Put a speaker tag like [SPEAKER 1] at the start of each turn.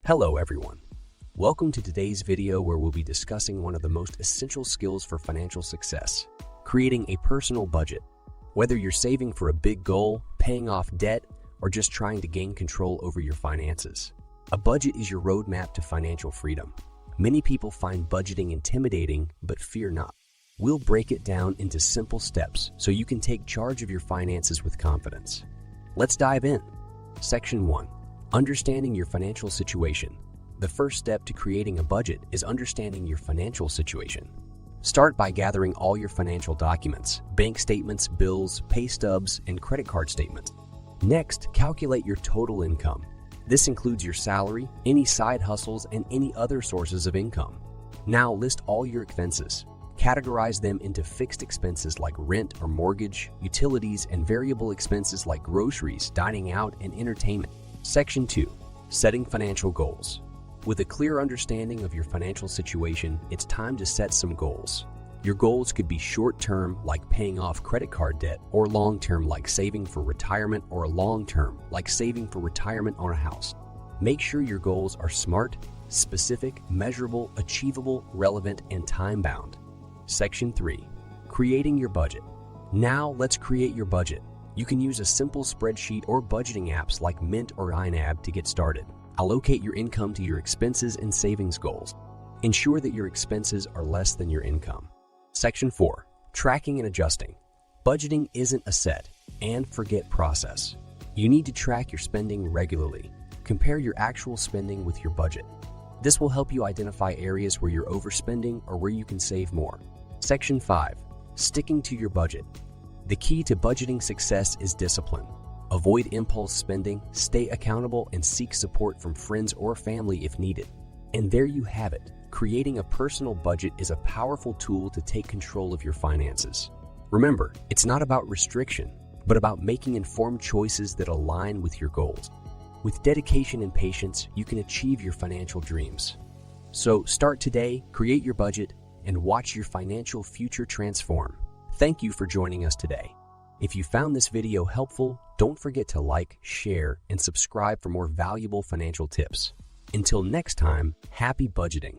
[SPEAKER 1] Hello everyone. Welcome to today's video where we'll be discussing one of the most essential skills for financial success, creating a personal budget. Whether you're saving for a big goal, paying off debt, or just trying to gain control over your finances, a budget is your roadmap to financial freedom. Many people find budgeting intimidating, but fear not. We'll break it down into simple steps so you can take charge of your finances with confidence. Let's dive in. Section 1. Understanding your financial situation. The first step to creating a budget is understanding your financial situation. Start by gathering all your financial documents, bank statements, bills, pay stubs, and credit card statements. Next, calculate your total income. This includes your salary, any side hustles, and any other sources of income. Now list all your expenses. Categorize them into fixed expenses like rent or mortgage, utilities, and variable expenses like groceries, dining out, and entertainment. Section 2. Setting financial goals. With a clear understanding of your financial situation, it's time to set some goals. Your goals could be short-term, like paying off credit card debt, or long-term, like saving for retirement, or long-term, like saving for retirement on a house. Make sure your goals are smart, specific, measurable, achievable, relevant, and time-bound. Section 3. Creating your budget. Now let's create your budget. You can use a simple spreadsheet or budgeting apps like Mint or YNAB to get started. Allocate your income to your expenses and savings goals. Ensure that your expenses are less than your income. Section 4. Tracking and adjusting. Budgeting isn't a set and forget process. You need to track your spending regularly. Compare your actual spending with your budget. This will help you identify areas where you're overspending or where you can save more. Section 5. Sticking to your budget. The key to budgeting success is discipline. Avoid impulse spending, stay accountable, and seek support from friends or family if needed. And there you have it. Creating a personal budget is a powerful tool to take control of your finances. Remember, it's not about restriction, but about making informed choices that align with your goals. With dedication and patience, you can achieve your financial dreams. So start today, create your budget, and watch your financial future transform. Thank you for joining us today. If you found this video helpful, don't forget to like, share, and subscribe for more valuable financial tips. Until next time, happy budgeting.